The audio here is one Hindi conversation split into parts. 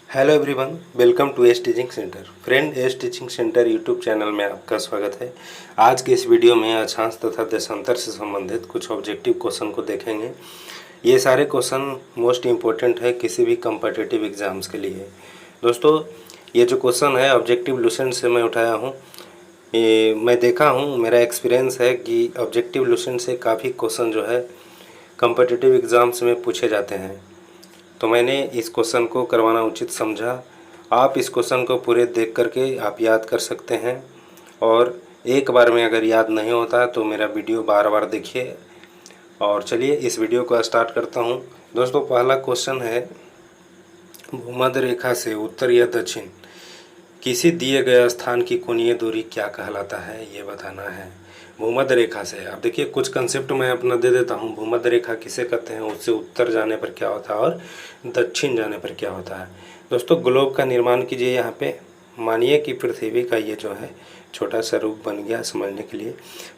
Hello everyone, welcome to S teaching centre. Friend, S teaching centre YouTube channel में आपका स्वागत है। आज के इस वीडियो में अक्षांश तथा देशांतर से संबंधित कुछ ऑब्जेक्टिव क्वेश्चन को देखेंगे। ये सारे क्वेश्चन मोस्ट इम्पोर्टेंट है किसी भी कम्पिटिटिव एग्ज़ाम्स के लिए। दोस्तों, ये जो क्वेश्चन है ऑब्जेक्टिव लुसेंट से मैं उठाया हूँ। ये मैं देखा हूँ, मेरा एक्सपीरियंस है कि ऑब्जेक्टिव लुसेंट से काफ़ी क्वेश्चन जो है कम्पिटिटिव एग्ज़ाम्स में पूछे जाते हैं, तो मैंने इस क्वेश्चन को करवाना उचित समझा। आप इस क्वेश्चन को पूरे देख करके आप याद कर सकते हैं, और एक बार में अगर याद नहीं होता तो मेरा वीडियो बार बार देखिए। और चलिए इस वीडियो को स्टार्ट करता हूं। दोस्तों, पहला क्वेश्चन है, भूमध्य रेखा से उत्तर या दक्षिण किसी दिए गए स्थान की कोणीय दूरी क्या कहलाता है, ये बताना है। भूमध्य रेखा से, अब देखिए कुछ कंसेप्ट मैं अपना दे देता हूँ। भूमध्य रेखा किसे कहते हैं, उससे उत्तर जाने पर क्या होता है और दक्षिण जाने पर क्या होता है। दोस्तों, ग्लोब का निर्माण कीजिए। यहाँ पे मानिए कि पृथ्वी का ये जो है छोटा सा रूप बन गया समझने के लिए।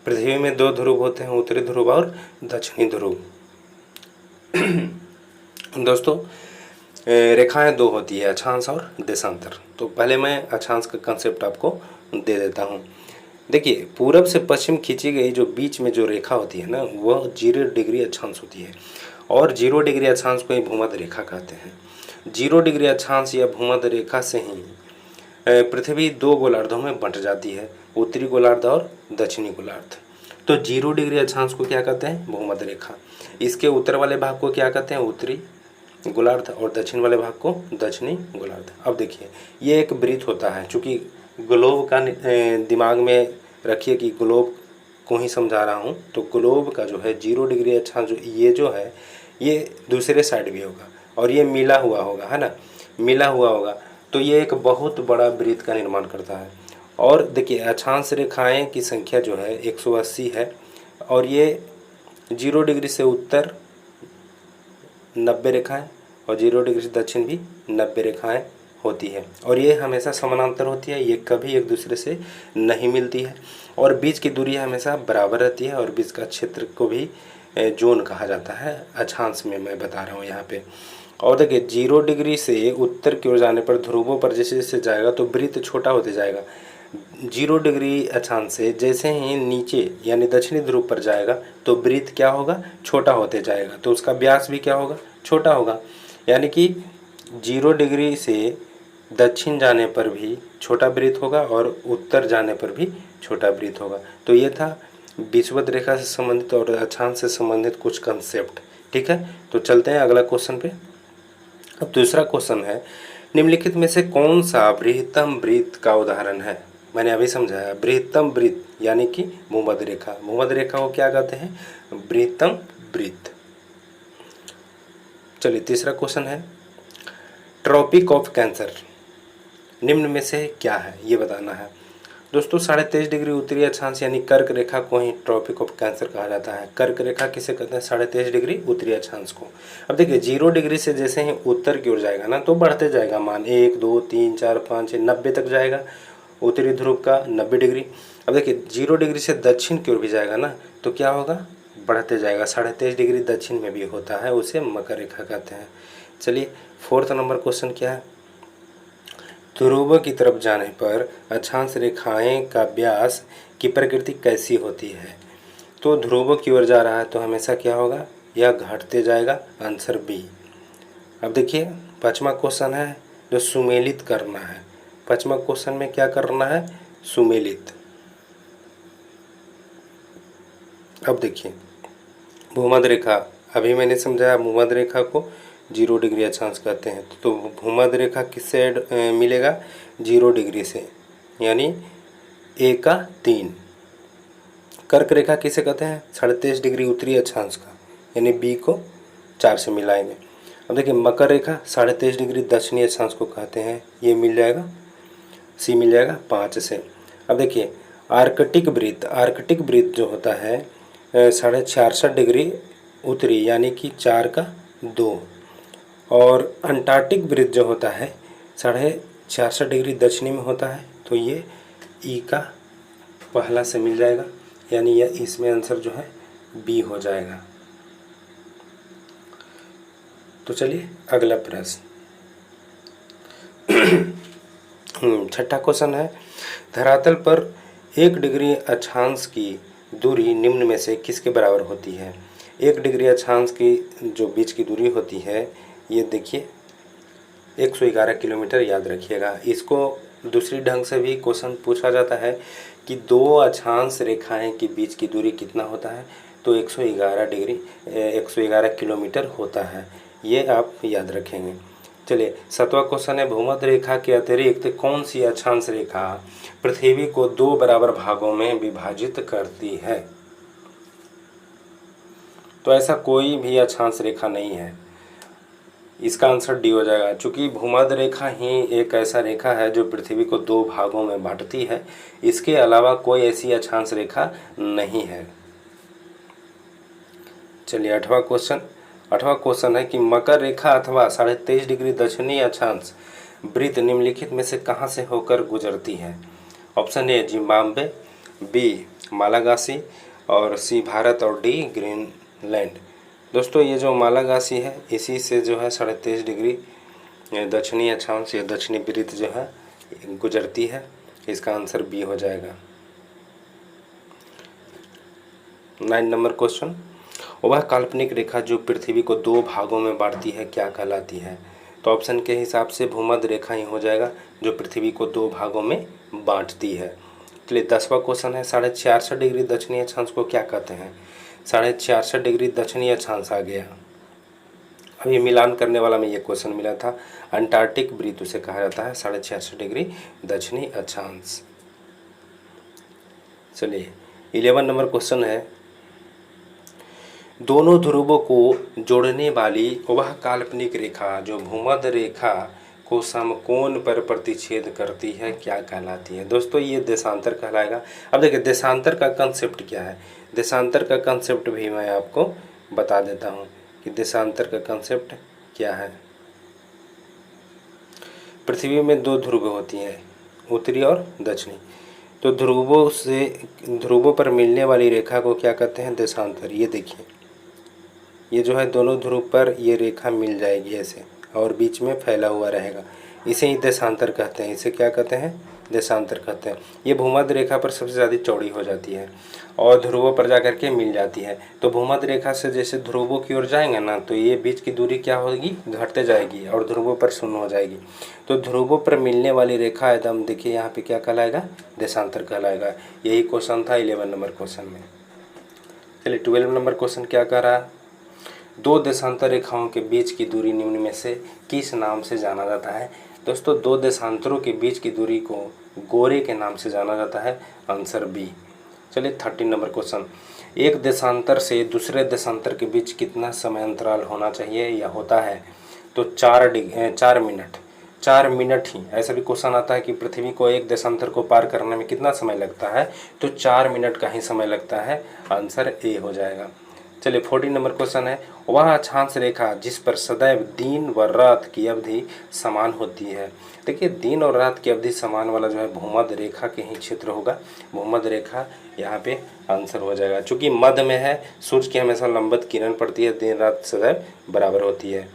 पृथ्वी में दो ध्रुव होते हैं, उत्तरी ध्रुव और दक्षिणी ध्रुव। दोस्तों, रेखाएं दो होती है, अक्षांश और देशांतर। तो पहले मैं अक्षांश का कंसेप्ट आपको दे देता हूँ। देखिए, पूरब से पश्चिम खींची गई जो बीच में जो रेखा होती है ना, वह 0 डिग्री अक्षांश होती है, और 0 डिग्री अक्षांश को ही भूमध्य रेखा कहते हैं। 0 डिग्री अक्षांश या भूमध्य रेखा से ही पृथ्वी दो गोलार्धों में बंट जाती है, उत्तरी गोलार्ध और दक्षिणी गोलार्ध। तो 0 डिग्री अक्षांश को क्या कहते हैं, भूमध्य रेखा। इसके उत्तर वाले भाग को क्या कहते हैं, उत्तरी गोलार्ध, और दक्षिण वाले भाग को दक्षिणी गोलार्ध। अब देखिए, ये एक वृत्त होता है। चूँकि ग्लोब का दिमाग में रखिए कि ग्लोब को ही समझा रहा हूँ, तो ग्लोब का जो है 0 डिग्री अक्षांश ये जो है ये दूसरे साइड भी होगा, और ये मिला हुआ होगा, है ना, मिला हुआ होगा। तो ये एक बहुत बड़ा वृत्त का निर्माण करता है। और देखिए, अक्षांश रेखाएं की संख्या जो है 180 है, और ये 0 डिग्री से उत्तर 90 रेखाएं और 0 डिग्री से दक्षिण भी 90 रेखाएं होती है, और ये हमेशा समानांतर होती है। ये कभी एक दूसरे से नहीं मिलती है, और बीच की दूरी हमेशा बराबर रहती है, और बीच का क्षेत्र को भी जोन कहा जाता है। अक्षांश में मैं बता रहा हूँ यहाँ पे। और देखिए, 0 डिग्री से उत्तर की ओर जाने पर ध्रुवों पर जैसे जैसे जाएगा तो वृत्त छोटा होते जाएगा। 0 डिग्री अक्षांश से जैसे ही नीचे यानी दक्षिणी ध्रुव पर जाएगा तो वृत्त क्या होगा, छोटा होते जाएगा, तो उसका व्यास भी क्या होगा, छोटा होगा। यानी कि 0 डिग्री से दक्षिण जाने पर भी छोटा वृत्त होगा, और उत्तर जाने पर भी छोटा वृत्त होगा। तो ये था विषुवत रेखा से संबंधित और अक्षांश से संबंधित कुछ कंसेप्ट। ठीक है, तो चलते हैं अगला क्वेश्चन पे। अब दूसरा क्वेश्चन है, निम्नलिखित में से कौन सा बृहत्तम वृत्त का उदाहरण है। मैंने अभी समझाया, बृहत्तम वृत्त यानी कि भूमध्य रेखा। भूमध्य रेखा को क्या कहते हैं, बृहत्तम वृत्त। चलिए, तीसरा क्वेश्चन है, ट्रॉपिक ऑफ कैंसर निम्न में से क्या है, ये बताना है। दोस्तों, 23.5 डिग्री उत्तरी अक्षांश यानी कर्क रेखा को ही ट्रॉपिक ऑफ कैंसर कहा जाता है। कर्क रेखा किसे कहते हैं, 23.5 डिग्री उत्तरी अक्षांश को। अब देखिए, 0 डिग्री से जैसे ही उत्तर की ओर जाएगा ना, तो बढ़ते जाएगा मान 1 2 3 4 5 6 90 तक जाएगा, उत्तरी ध्रुव का 90 डिग्री। अब देखिए, 0 डिग्री से दक्षिण की ओर भी जाएगा ना, तो क्या होगा, बढ़ते जाएगा। 23.5 डिग्री दक्षिण में भी होता है, उसे मकर रेखा कहते हैं। चलिए, फोर्थ नंबर क्वेश्चन क्या है, ध्रुव की तरफ जाने पर अक्षांश रेखाएं का व्यास की प्रकृति कैसी होती है। तो ध्रुव की ओर जा रहा है तो हमेशा क्या होगा, यह घटते जाएगा, आंसर बी। अब देखिए, पांचवा क्वेश्चन है जो सुमेलित करना है। पांचवा क्वेश्चन में क्या करना है, सुमेलित। अब देखिए, भूमध्य रेखा, अभी मैंने समझाया भूमध्य रेखा को 0 डिग्री अक्षांश कहते हैं। तो भूमध्य रेखा किससे मिलेगा, 0 डिग्री से, यानी ए का 3। कर्क रेखा किसे कहते हैं, 23.5 डिग्री उत्तरी अक्षांश का, यानी बी को 4 से मिलाएंगे। अब देखिए, मकर रेखा 23.5 डिग्री दक्षिणी अक्षांश को कहते हैं, ये मिल जाएगा, सी मिल जाएगा 5 से। अब देखिए, आर्कटिक वृत्त, आर्कटिक वृत्त जो होता है 66.5 डिग्री उत्तरी यानी कि 4 का 2, और अंटार्कटिक वृत्त जो होता है 66.5 डिग्री दक्षिणी में होता है, तो ये ई का पहला से मिल जाएगा, यानी यह इसमें आंसर जो है बी हो जाएगा। तो चलिए अगला प्रश्न, छठा क्वेश्चन है, धरातल पर 1 डिग्री अक्षांश की दूरी निम्न में से किसके बराबर होती है? 1 डिग्री अक्षांश की जो बीच की दूरी होती है, ये देखिए 111 किलोमीटर, याद रखिएगा। इसको दूसरी ढंग से भी क्वेश्चन पूछा जाता है कि दो अक्षांश रेखाएं के बीच की दूरी कितना होता है, तो 111 किलोमीटर होता है। ये आप याद रखेंगे। चलिए, 7वां क्वेश्चन है, भूमध्य रेखा के अतिरिक्त कौन सी अक्षांश रेखा पृथ्वी को 2 बराबर भागों में विभाजित करती है? तो ऐसा कोई भी अक्षांश रेखा नहीं है। इसका आंसर डी हो जाएगा, क्योंकि भूमध्य रेखा ही एक ऐसा रेखा है जो पृथ्वी को 2 भागों में बांटती है। इसके अलावा कोई ऐसी अक्षांश रेखा नहीं है। चलिए, 8वां क्वेश्चन है कि मकर रेखा अथवा 23.5 डिग्री दक्षिणी अक्षांश वृत्त निम्नलिखित में से कहाँ से होकर गुजरती है? Option A Zimbabwe, B Malagasy, और सी भारत, और डी ग्रीनलैंड। दोस्तों, ये जो मालागासी है, इसी से जो है 23.5 डिग्री दक्षिणी अक्षांश या दक्षिणी वृत्त जो है गुजरती है। इसका आंसर बी हो जाएगा। 9 नंबर क्वेश्चन, वह काल्पनिक रेखा जो पृथ्वी को 2 भागों में बांटती है क्या कहलाती है? तो ऑप्शन के हिसाब से भूमध्य रेखा ही हो जाएगा जो पृथ्वी को 2 भागों में बांटती है। चलिए, 10वां क्वेश्चन है, 66.5 डिग्री दक्षिणी अक्षांश को क्या कहते हैं? 66.5 डिग्री दक्षिणी अक्षांश आ गया। अभी मिलान करने वाला में ये क्वेश्चन मिला था। अंटार्कटिक वृत्त उसे कहा जाता है 66.5 डिग्री दक्षिणी अक्षांश। चलिए, 11 नंबर क्वेश्चन है, दोनों ध्रुवों को जोड़ने वाली वह काल्पनिक रेखा जो भूमध्य रेखा को समकोण पर प्रतिच्छेद करती है क्या कहलाती है? दोस्तों, ये देशांतर कहलाएगा। अब देखिए, देशांतर का कंसेप्ट क्या है। देशांतर का कंसेप्ट भी मैं आपको बता देता हूँ कि देशांतर का कंसेप्ट क्या है। पृथ्वी में 2 ध्रुव होती हैं, उत्तरी और दक्षिणी। तो ध्रुवों पर मिलने वाली रेखा को क्या कहते हैं? देशांतर। ये देखिए, ये जो है दोनों ध्रुव पर ये रेखा मिल जाएगी ऐसे, और बीच में फैला हुआ रहेगा। इसे ही देशांतर कहते हैं। इसे क्या कहते हैं? देशांतर कहते हैं। ये भूमध्य रेखा पर सबसे ज़्यादा चौड़ी हो जाती है और ध्रुवों पर जाकर के मिल जाती है। तो भूमध्य रेखा से जैसे ध्रुवों की ओर जाएंगे ना, तो ये बीच की दूरी क्या होगी? घटते जाएगी और ध्रुवों पर शून्य हो जाएगी। तो ध्रुवों पर मिलने वाली रेखा एकदम देखिए यहाँ पे क्या कहलाएगा? देशांतर कहलाएगा। यही क्वेश्चन था 11 नंबर क्वेश्चन में। चलिए, 12 नंबर क्वेश्चन क्या कह रहा है? 2 देशांतर रेखाओं के बीच की दूरी निम्न में से किस नाम से जाना जाता है? दोस्तों, 2 देशांतरों के बीच की दूरी को गोरे के नाम से जाना जाता है। Answer B. चलिए, 13 नंबर क्वेश्चन, एक देशांतर से दूसरे देशांतर के बीच कितना समय अंतराल होना चाहिए या होता है? तो 4 मिनट। 4 मिनट ही। ऐसा भी क्वेश्चन आता है कि पृथ्वी को एक देशांतर को पार करने में कितना समय लगता है? तो 4 मिनट का ही समय लगता है। आंसर ए हो जाएगा। चलिए, 14 नंबर क्वेश्चन है, वह अक्षांश रेखा जिस पर सदैव दिन व रात की अवधि समान होती है। देखिए, दिन और रात की अवधि समान वाला जो है भूमध्य रेखा के ही क्षेत्र होगा। भूमध्य रेखा यहाँ पे आंसर हो जाएगा। चूँकि मध्य में है, सूर्य की हमेशा लंबवत किरण पड़ती है, दिन रात सदैव बराबर होती है।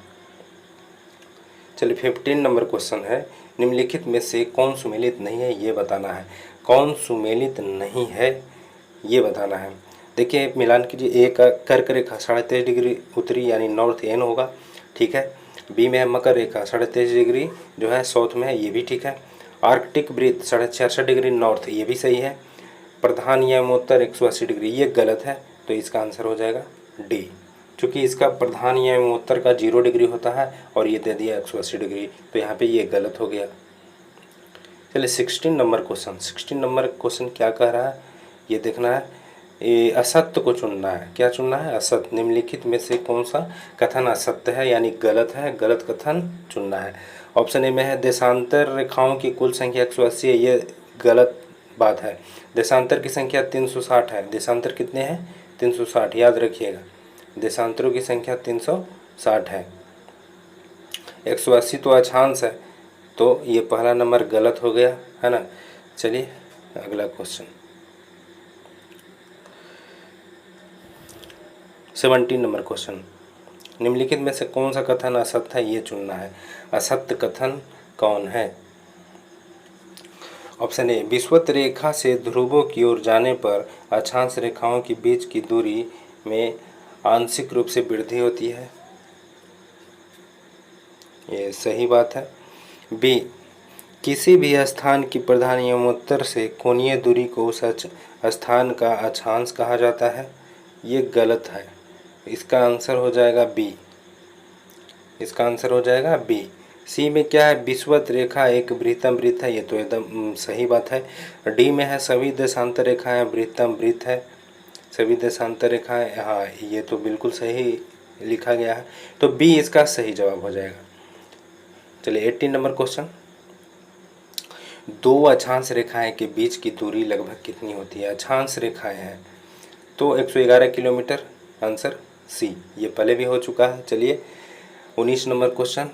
चलिए, 15 नंबर क्वेश्चन है, निम्नलिखित में से कौन सुमेलित नहीं है ये बताना है। कौन सुमेलित नहीं है ये बताना है। देखिए, मिलान कीजिए। ए का कर्क रेखा 23.5 डिग्री उत्तरी यानी नॉर्थ एन होगा, ठीक है। बी में है मकर रेखा 23.5 डिग्री जो है साउथ में है, ये भी ठीक है। आर्कटिक वृत्त 66.5 डिग्री नॉर्थ, ये भी सही है। प्रधान यमोत्तर 180 डिग्री, ये गलत है। तो इसका आंसर हो जाएगा डी, क्योंकि इसका प्रधान यमोत्तर का 0 डिग्री होता है और ये दे दिया 180 डिग्री, तो यहाँ पे ये गलत हो गया। चलिए, 16 नंबर क्वेश्चन। 16 नंबर क्वेश्चन क्या कह रहा है ये देखना है। असत्य को चुनना है। क्या चुनना है? असत्य। निम्नलिखित में से कौन सा कथन असत्य है यानी गलत है? गलत कथन चुनना है। ऑप्शन ए में है देशांतर रेखाओं की कुल संख्या 180 है, ये गलत बात है। देशांतर की संख्या 360 है। देशांतर कितने हैं? 360, याद रखिएगा। देशांतरों की संख्या 360 है। 180 तो अक्षांश है, तो ये पहला नंबर गलत हो गया, है ना। चलिए, अगला क्वेश्चन 17 नंबर क्वेश्चन, निम्नलिखित में से कौन सा कथन असत्य है ये चुनना है। असत्य कथन कौन है? ऑप्शन ए, विषुवत रेखा से ध्रुवों की ओर जाने पर अक्षांश रेखाओं के बीच की दूरी में आंशिक रूप से वृद्धि होती है, ये सही बात है। बी, किसी भी स्थान की प्रधान यमोत्तर से कोणीय दूरी को उस स्थान का अक्षांश कहा जाता है, ये गलत है। इसका आंसर हो जाएगा बी। इसका आंसर हो जाएगा बी। सी में क्या है? विषुवत रेखा एक वृत्तम वृत्त है, ये तो एकदम सही बात है। डी में है सभी देशांतर रेखाएं वृत्तम वृत्त है, सभी देशांतर रेखाएं, हाँ ये तो बिल्कुल सही लिखा गया है, तो बी इसका सही जवाब हो जाएगा। चलिए 18 नंबर क्वेश्चन, दो अक्षांश रेखाएं के बीच की दूरी लगभग कितनी होती है? अक्षांश रेखाएं हैं तो 111 किलोमीटर, आंसर सी, ये पहले भी हो चुका है। चलिए 19 नंबर क्वेश्चन,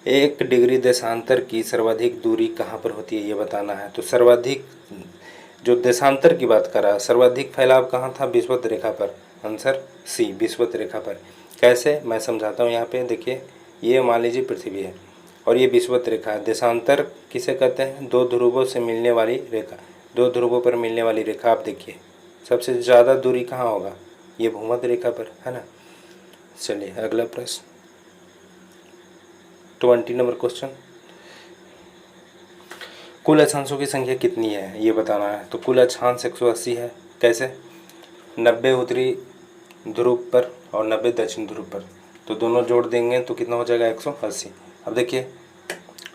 1 डिग्री देशांतर की सर्वाधिक दूरी कहाँ पर होती है, ये बताना है। तो सर्वाधिक जो देशांतर की बात कर रहा है, सर्वाधिक फैलाव कहाँ था? विषुवत रेखा पर, आंसर सी, विषुवत रेखा पर। कैसे, मैं समझाता हूँ यहाँ पे। देखिए, ये मान लीजिए पृथ्वी है और ये विषुवत रेखा है। देशांतर किसे कहते हैं? दो ध्रुवों से मिलने वाली रेखा, दो ध्रुवों पर मिलने वाली रेखा। आप देखिए सबसे ज़्यादा दूरी कहाँ होगा? ये भूमध्य रेखा पर है ना। चलिए अगला प्रश्न 20 नंबर क्वेश्चन, कुल अक्षांशों की संख्या कितनी है, ये बताना है। तो कुल अक्षांश 180 है। कैसे? 90 उत्तरी ध्रुव पर और 90 दक्षिण ध्रुव पर, तो दोनों जोड़ देंगे तो कितना हो जाएगा? 180। अब देखिए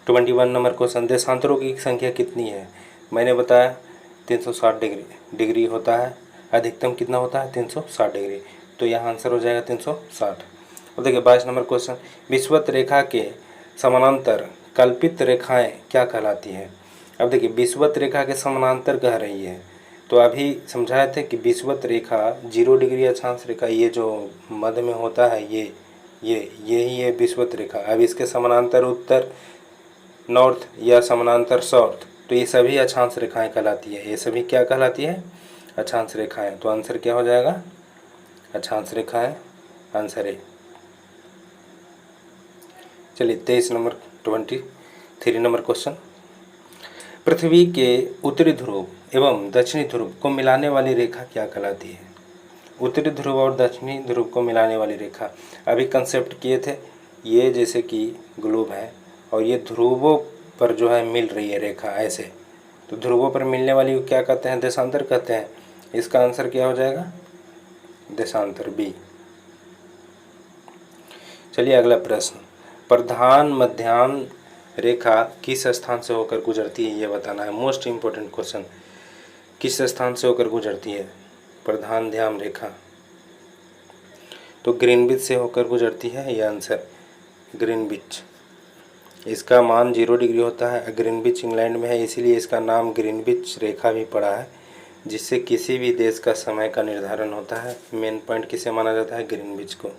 21 नंबर क्वेश्चन, देशांतरों की संख्या कितनी है? मैंने बताया 360 डिग्री होता है, अधिकतम कितना होता है? 360 डिग्री, तो यहाँ आंसर हो जाएगा 360। अब देखिए 22 नंबर क्वेश्चन, विषुवत रेखा के समानांतर कल्पित रेखाएं क्या कहलाती हैं? अब देखिए विषुवत रेखा के समानांतर कह रही है, तो अभी समझाए थे कि विषुवत रेखा 0 डिग्री अक्षांश रेखा, ये जो मध्य में होता है यही है विषुवत रेखा। अब इसके समानांतर उत्तर नॉर्थ या समानांतर साउथ, तो ये सभी अक्षांश रेखाएं कहलाती है। ये सभी क्या कहलाती है? अक्षांश रेखाएं। तो आंसर क्या हो जाएगा? अक्षांश रेखाएं, आंसर ए। चलिए 23 नंबर 23 नंबर क्वेश्चन, पृथ्वी के उत्तरी ध्रुव एवं दक्षिणी ध्रुव को मिलाने वाली रेखा क्या कहलाती है? उत्तरी ध्रुव और दक्षिणी ध्रुव को मिलाने वाली रेखा, अभी कंसेप्ट किए थे। ये जैसे कि ग्लोब है और ये ध्रुवों पर जो है मिल रही है रेखा ऐसे, तो ध्रुवों पर मिलने वाली को क्या कहते हैं? देशांतर कहते हैं। इसका आंसर क्या हो जाएगा? देशांतर, बी। चलिए अगला प्रश्न, प्रधान मध्याह्न रेखा किस स्थान से होकर गुजरती है, ये बताना है। मोस्ट इम्पोर्टेंट क्वेश्चन, किस स्थान से होकर गुजरती है प्रधान ध्यान रेखा? तो ग्रीनविच से होकर गुजरती है, ये आंसर ग्रीनविच। इसका मान 0 डिग्री होता है। ग्रीनविच इंग्लैंड में है, इसीलिए इसका नाम ग्रीनविच रेखा भी पड़ा है, जिससे किसी भी देश का समय का निर्धारण होता है। मेन पॉइंट किसे माना जाता है? ग्रीनविच को।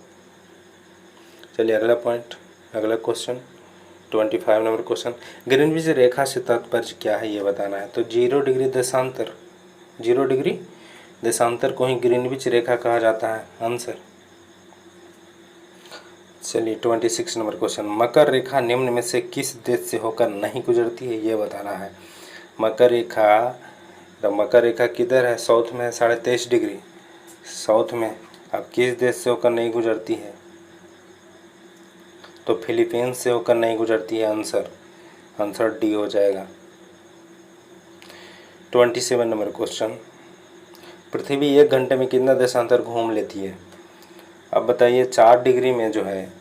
चलिए अगला पॉइंट, अगला क्वेश्चन 25 नंबर क्वेश्चन, ग्रीनविच रेखा से तात्पर्य क्या है, ये बताना है। तो 0 डिग्री देशांतर, 0 डिग्री देशांतर को ही ग्रीनविच रेखा कहा जाता है, आंसर। चलिए 26 नंबर क्वेश्चन, मकर रेखा निम्न में से किस देश से होकर नहीं गुजरती है, ये बताना है। मकर रेखा, तो मकर रेखा किधर है? साउथ में है, 23.5 डिग्री साउथ में। अब किस देश से होकर नहीं गुजरती है? तो फिलीपींस से होकर नहीं गुजरती है, आंसर डी हो जाएगा। 27 नंबर क्वेश्चन, पृथ्वी 1 घंटे में कितना देशांतर घूम लेती है? अब बताइए 4 डिग्री में जो है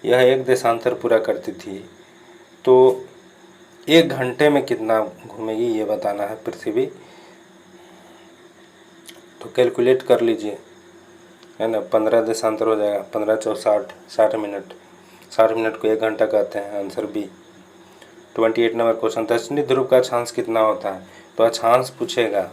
यह एक देशांतर पूरा करती थी, तो 1 घंटे में कितना घूमेगी, ये बताना है पृथ्वी। तो कैलकुलेट कर लीजिए, है ना। 15 देशांतर हो जाएगा, 15 चौ 60, 60 मिनट, 60 मिनट को 1 घंटा कहते हैं, आंसर बी। 28 नंबर क्वेश्चन, दक्षिणी ध्रुव का अक्षांश कितना होता है? तो अक्षांश पूछेगा,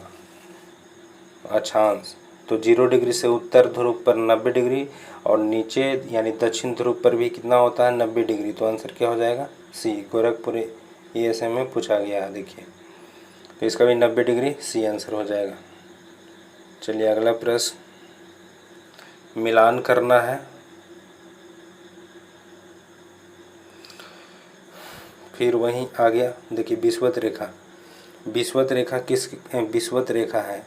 अक्षांश तो 0 डिग्री से उत्तर ध्रुव पर 90 डिग्री और नीचे यानी दक्षिण ध्रुव पर भी कितना होता है? 90 डिग्री, तो आंसर क्या हो जाएगा? सी। गोरखपुर ESM में पूछा गया है, देखिए, तो इसका भी 90 डिग्री, सी आंसर हो जाएगा। चलिए अगला प्रश्न, मिलान करना है। फिर वहीं आ गया, देखिए विषुवत रेखा। विषुवत रेखा किस विषुवत रेखा है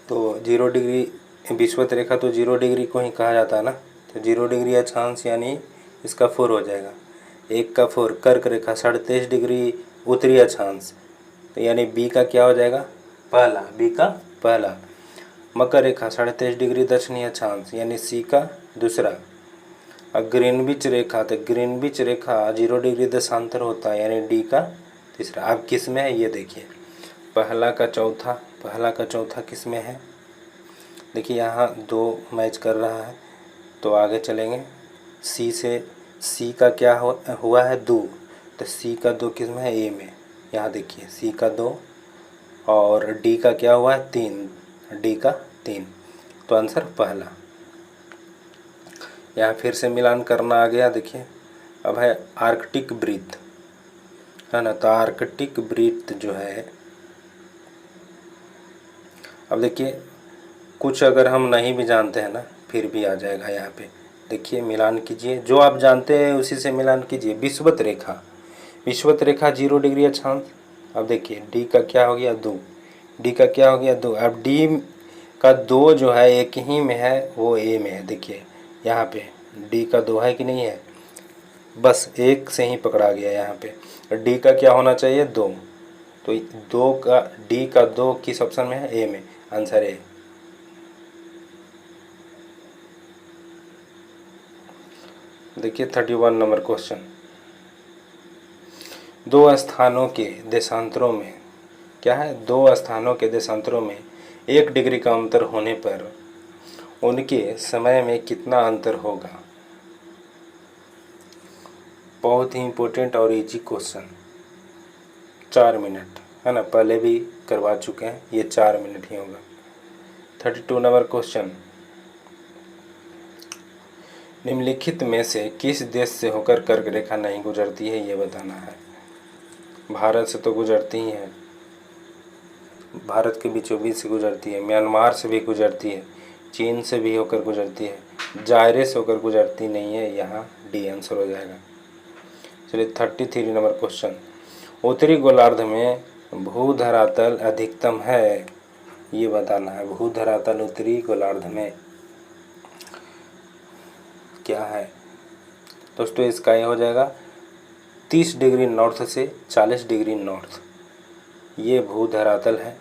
तो 0 डिग्री, विषुवत रेखा तो 0 डिग्री को ही कहा जाता है ना। तो 0 डिग्री अक्षांश यानी इसका 4 हो जाएगा। 1 का 4 कर्क रेखा 23.5 डिग्री उत्तरी अक्षांश, तो यानी बी का क्या हो जाएगा पहला, बी का पहला। मकर रेखा 23.5 डिग्री दक्षिणी अक्षांश यानी सी का दूसरा। और ग्रीनविच रेखा, तो ग्रीनविच रेखा 0 डिग्री देशांतर होता है यानी डी का तीसरा। अब किस में है ये देखिए, पहला का चौथा किस में है, देखिए यहाँ 2 मैच कर रहा है। तो आगे चलेंगे, सी से सी का क्या हुआ है 2, तो सी का 2 किस में है ए में। यहाँ देखिए सी का 2 और डी का क्या हुआ है 3, डी का 3, तो आंसर पहला। यहाँ फिर से मिलान करना आ गया। देखिए अब है आर्कटिक वृत्त है ना, तो आर्कटिक वृत्त जो है, अब देखिए कुछ अगर हम नहीं भी जानते हैं ना फिर भी आ जाएगा यहाँ पे। देखिए मिलान कीजिए, जो आप जानते हैं उसी से मिलान कीजिए। विषुवत रेखा 0 डिग्री अक्षांश। अब देखिए डी का क्या हो गया 2, डी का क्या हो गया 2। अब डी का 2 जो है एक ही में है, वो ए में है। देखिए यहाँ पे डी का 2 है कि नहीं है, बस एक से ही पकड़ा गया यहाँ पे। डी का क्या होना चाहिए 2, तो 2 का डी का 2 किस ऑप्शन में है ए में, आंसर ए। देखिए 31 नंबर क्वेश्चन, 2 स्थानों के देशांतरों में क्या है, 2 स्थानों के देशांतरों में 1 डिग्री का अंतर होने पर उनके समय में कितना अंतर होगा। बहुत ही इम्पोर्टेंट और इजी क्वेश्चन, 4 मिनट है ना, पहले भी करवा चुके हैं, ये 4 मिनट ही होगा। 32 नंबर क्वेश्चन, निम्नलिखित में से किस देश से होकर कर्क रेखा नहीं गुजरती है, ये बताना है। भारत से तो गुजरती ही है, भारत के बीचों बीच से गुजरती है, म्यांमार से भी गुजरती है, चीन से भी होकर गुजरती है, जायरे से होकर गुजरती नहीं है। यहाँ डी आंसर हो जाएगा। चलिए 33 नंबर क्वेश्चन, उत्तरी गोलार्ध में भूधरातल अधिकतम है, ये बताना है। भूधरातल उत्तरी गोलार्ध में क्या है दोस्तों, इसका ये हो जाएगा 30 डिग्री नॉर्थ से 40 डिग्री नॉर्थ, ये भूधरातल है।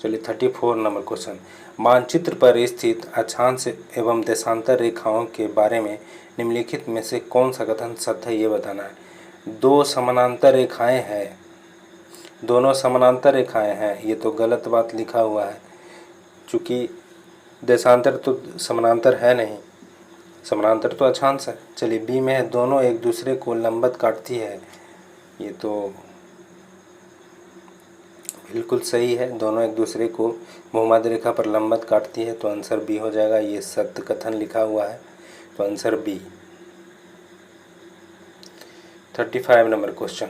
चलिए 34 नंबर क्वेश्चन, मानचित्र पर स्थित अक्षांश एवं देशांतर रेखाओं के बारे में निम्नलिखित में से कौन सा कथन सत्य है, ये बताना है। 2 समानांतर रेखाएं हैं, दोनों समानांतर रेखाएं हैं, ये तो गलत बात लिखा हुआ है, चूँकि देशांतर तो समानांतर है नहीं, समानांतर तो अक्षांश है। चलिए बी में है, दोनों एक दूसरे को लंबवत काटती है, ये तो बिल्कुल सही है, दोनों एक दूसरे को भूमध्य रेखा पर लंबवत काटती है, तो आंसर बी हो जाएगा। ये सत्य कथन लिखा हुआ है, तो आंसर बी। 35 नंबर क्वेश्चन,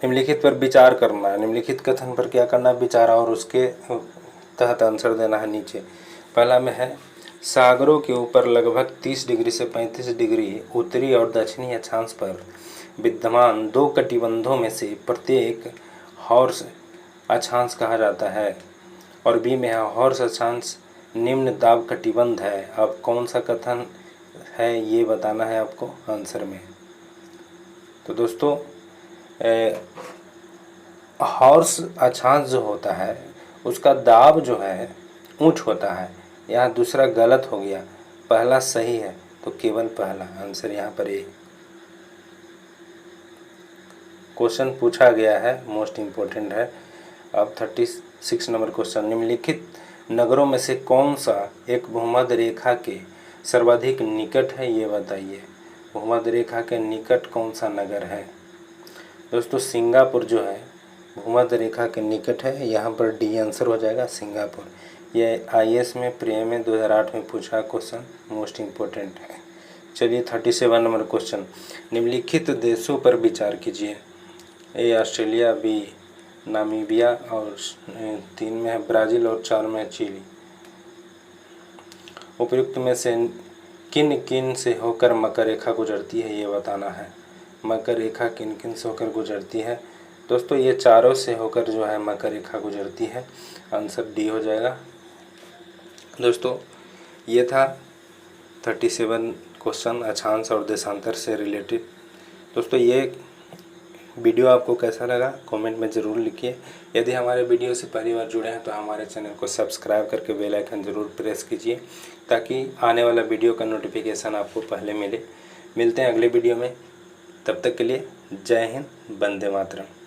निम्नलिखित पर विचार करना है। निम्नलिखित कथन पर क्या करना है, विचार, और उसके तहत आंसर देना है नीचे। पहला में है, सागरों के ऊपर लगभग 30 डिग्री से 35 डिग्री उत्तरी और दक्षिणी अक्षांश पर विद्यमान 2 कटिबंधों में से प्रत्येक हॉर्स अक्षांश कहा जाता है। और बी में है, हॉर्स अक्षांश निम्न दाब कटिबंध है। अब कौन सा कथन है ये बताना है आपको आंसर में। तो दोस्तों हॉर्स अक्षांश जो होता है उसका दाब जो है ऊंच होता है, यहाँ दूसरा गलत हो गया, पहला सही है, तो केवल पहला आंसर यहाँ पर ए। क्वेश्चन पूछा गया है, मोस्ट इम्पोर्टेंट है। अब 36 नंबर क्वेश्चन, निम्नलिखित नगरों में से कौन सा एक भूमध्य रेखा के सर्वाधिक निकट है, ये बताइए। भूमध्य रेखा के निकट कौन सा नगर है दोस्तों, सिंगापुर जो है भूमध्य रेखा के निकट है, यहाँ पर डी आंसर हो जाएगा, सिंगापुर। ये IAS में प्री में 2008 में पूछा क्वेश्चन, मोस्ट इम्पोर्टेंट है। चलिए 37 नंबर क्वेश्चन, निम्नलिखित देशों पर विचार कीजिए। ए ऑस्ट्रेलिया, बी नामीबिया, और 3 में है ब्राज़ील, और 4 में है चिली। उपयुक्त में से किन किन से होकर मकर रेखा गुजरती है ये बताना है। मकर रेखा किन किन से होकर गुजरती है दोस्तों, ये चारों से होकर जो है मकर रेखा गुजरती है। आंसर डी हो जाएगा। दोस्तों ये था 37 क्वेश्चन अक्षांश और देशांतर से रिलेटेड। दोस्तों ये वीडियो आपको कैसा लगा कमेंट में ज़रूर लिखिए। यदि हमारे वीडियो से पहली बार जुड़े हैं तो हमारे चैनल को सब्सक्राइब करके बेल आइकन ज़रूर प्रेस कीजिए ताकि आने वाला वीडियो का नोटिफिकेशन आपको पहले मिले। मिलते हैं अगले वीडियो में, तब तक के लिए जय हिंद, वंदे मातरम।